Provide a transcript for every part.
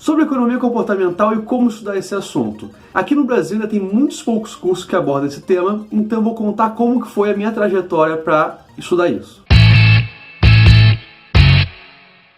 sobre economia comportamental e como estudar esse assunto. Aqui no Brasil ainda tem muitos poucos cursos que abordam esse tema, então eu vou contar como que foi a minha trajetória para estudar isso.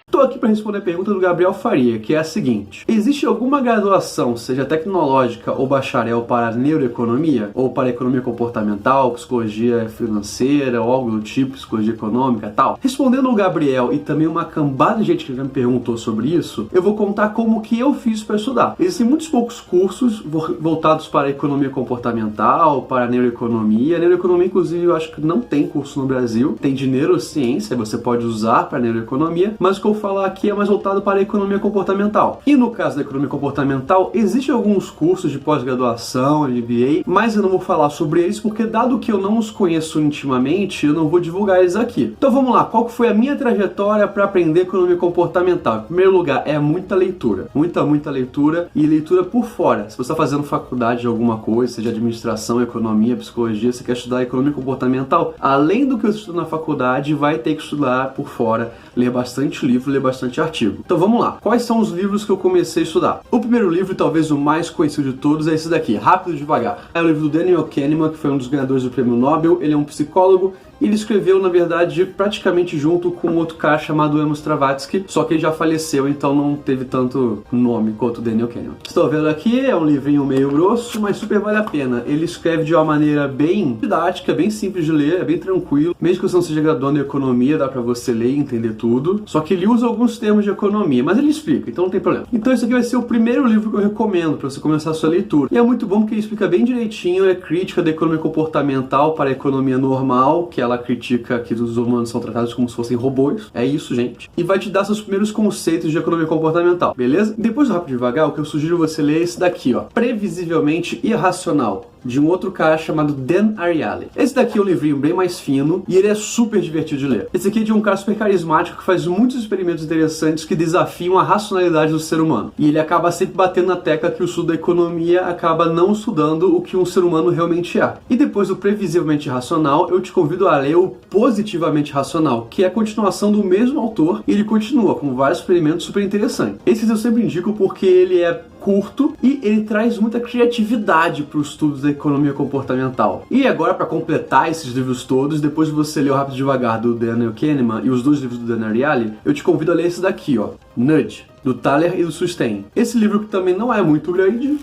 Estou aqui para responder a pergunta do Gabriel Faria, que é a seguinte: existe alguma graduação, seja tecnológica ou bacharel, para neuroeconomia? Ou para economia comportamental, psicologia financeira, ou algo do tipo, psicologia econômica, tal? Respondendo o Gabriel e também uma cambada de gente que já me perguntou sobre isso, eu vou contar como que eu fiz para estudar. Existem muitos poucos cursos voltados para economia comportamental, para neuroeconomia. Neuroeconomia, inclusive, eu acho que não tem curso no Brasil. Tem de neurociência, você pode usar para neuroeconomia, mas o que eu falar aqui é mais voltado para a economia comportamental. E no caso da economia comportamental, existem alguns cursos de pós-graduação, MBA, mas eu não vou falar sobre eles porque, dado que eu não os conheço intimamente, eu não vou divulgar eles aqui. Então vamos lá, qual que foi a minha trajetória para aprender economia comportamental? Em primeiro lugar, é muita leitura. Muita leitura e leitura por fora. Se você está fazendo faculdade de alguma coisa, seja administração, economia, psicologia, você quer estudar economia comportamental, além do que eu estudo na faculdade, vai ter que estudar por fora, ler bastante livro, ler bastante artigo. Então vamos lá, quais são os livros que eu comecei a estudar? O primeiro livro, talvez o mais conhecido de todos, é esse daqui, Rápido e Devagar. É o livro do Daniel Kahneman, que foi um dos ganhadores do prêmio Nobel. Ele é um psicólogo. Ele escreveu, na verdade, praticamente junto com outro cara chamado Amos Tversky, só que ele já faleceu, então não teve tanto nome quanto o Daniel Kahneman. Estou vendo aqui, é um livrinho meio grosso, mas super vale a pena. Ele escreve de uma maneira bem didática, bem simples de ler, é bem tranquilo. Mesmo que você não seja graduando em economia, dá pra você ler e entender tudo. Só que ele usa alguns termos de economia, mas ele explica, então não tem problema. Então esse aqui vai ser o primeiro livro que eu recomendo para você começar a sua leitura. E é muito bom porque ele explica bem direitinho, é crítica da economia comportamental para a economia normal, que ela critica que os humanos são tratados como se fossem robôs. É isso, gente. E vai te dar seus primeiros conceitos de economia comportamental, beleza? Depois do Rápido e Devagar, o que eu sugiro você ler é esse daqui, ó. Previsivelmente Irracional, de um outro cara chamado Dan Ariely. Esse daqui é um livrinho bem mais fino e ele é super divertido de ler. Esse aqui é de um cara super carismático que faz muitos experimentos interessantes que desafiam a racionalidade do ser humano. E ele acaba sempre batendo na tecla que o estudo da economia acaba não estudando o que um ser humano realmente é. E depois do Previsivelmente Racional, eu te convido a ler o Positivamente Racional, que é a continuação do mesmo autor, e ele continua com vários experimentos super interessantes. Esses eu sempre indico porque ele é curto e ele traz muita criatividade para os estudos da economia comportamental. E agora, para completar esses livros todos, depois de você ler o Rápido e Devagar do Daniel Kahneman e os dois livros do Dan Ariely, eu te convido a ler esse daqui, ó, Nudge, do Thaler e do Sustein. Esse livro que também não é muito grande,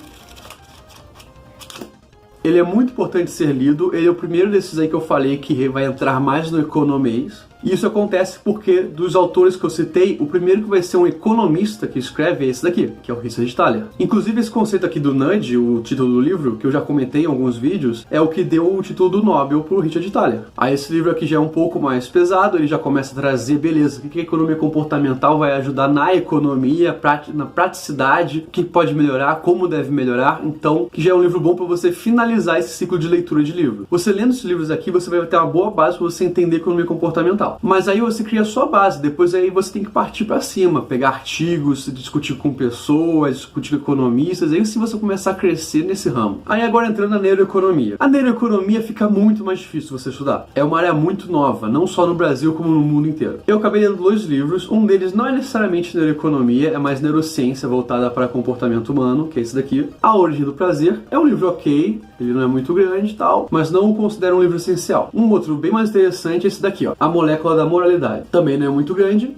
ele é muito importante ser lido. Ele é o primeiro desses aí que eu falei que vai entrar mais no economês. E isso acontece porque, dos autores que eu citei, o primeiro que vai ser um economista que escreve é esse daqui, que é o Richard Thaler. Inclusive, esse conceito aqui do nudge, o título do livro, que eu já comentei em alguns vídeos, é o que deu o título do Nobel pro Richard Thaler. Aí esse livro aqui já é um pouco mais pesado, ele já começa a trazer, beleza, o que a economia comportamental vai ajudar na economia, na praticidade, o que pode melhorar, como deve melhorar. Então, que já é um livro bom para você finalizar esse ciclo de leitura de livro. Você lendo esses livros aqui, você vai ter uma boa base para você entender economia comportamental. Mas aí você cria a sua base, depois aí você tem que partir para cima, pegar artigos, discutir com pessoas, discutir com economistas, aí sim você começar a crescer nesse ramo. Aí agora entrando na neuroeconomia. A neuroeconomia fica muito mais difícil você estudar. É uma área muito nova, não só no Brasil como no mundo inteiro. Eu acabei lendo 2 livros, um deles não é necessariamente neuroeconomia, é mais neurociência voltada para comportamento humano, que é esse daqui. A Origem do Prazer. É um livro ok, ele não é muito grande e tal, mas não o considero um livro essencial. Um outro bem mais interessante é esse daqui, ó, A Molécula da Moralidade. Também não é muito grande.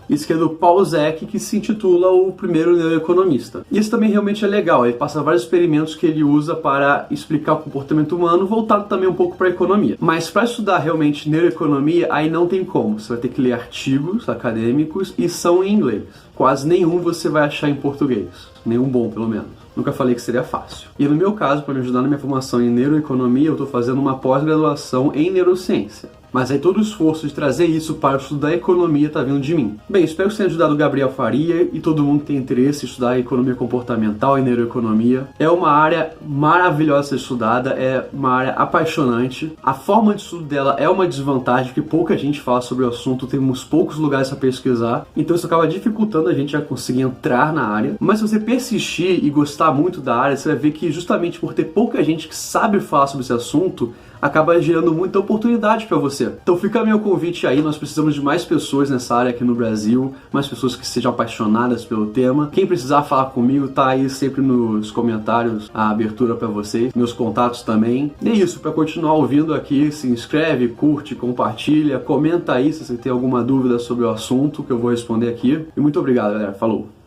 Isso que é do Paul Zek, que se intitula O Primeiro Neuroeconomista. E esse também realmente é legal, ele passa vários experimentos que ele usa para explicar o comportamento humano, voltado também um pouco para a economia. Mas para estudar realmente neuroeconomia, aí não tem como. Você vai ter que ler artigos acadêmicos e são em inglês. Quase nenhum você vai achar em português. Nenhum bom, pelo menos. Nunca falei que seria fácil. E no meu caso, para me ajudar na minha formação em neuroeconomia, eu estou fazendo uma pós-graduação em neurociência. Mas aí todo o esforço de trazer isso para o estudo da economia está vindo de mim. Bem, espero que tenha ajudado o Gabriel Faria e todo mundo que tem interesse em estudar economia comportamental e neuroeconomia. É uma área maravilhosa de ser estudada, é uma área apaixonante. A forma de estudo dela é uma desvantagem, porque pouca gente fala sobre o assunto, temos poucos lugares para pesquisar, então isso acaba dificultando a gente a conseguir entrar na área. Mas se você persistir e gostar muito da área, você vai ver que justamente por ter pouca gente que sabe falar sobre esse assunto, acaba gerando muita oportunidade para você. Então fica meu convite aí, nós precisamos de mais pessoas nessa área aqui no Brasil, mais pessoas que sejam apaixonadas pelo tema. Quem precisar falar comigo, tá aí sempre nos comentários a abertura para vocês, meus contatos também. E é isso, para continuar ouvindo aqui, se inscreve, curte, compartilha, comenta aí se você tem alguma dúvida sobre o assunto que eu vou responder aqui. E muito obrigado, galera. Falou!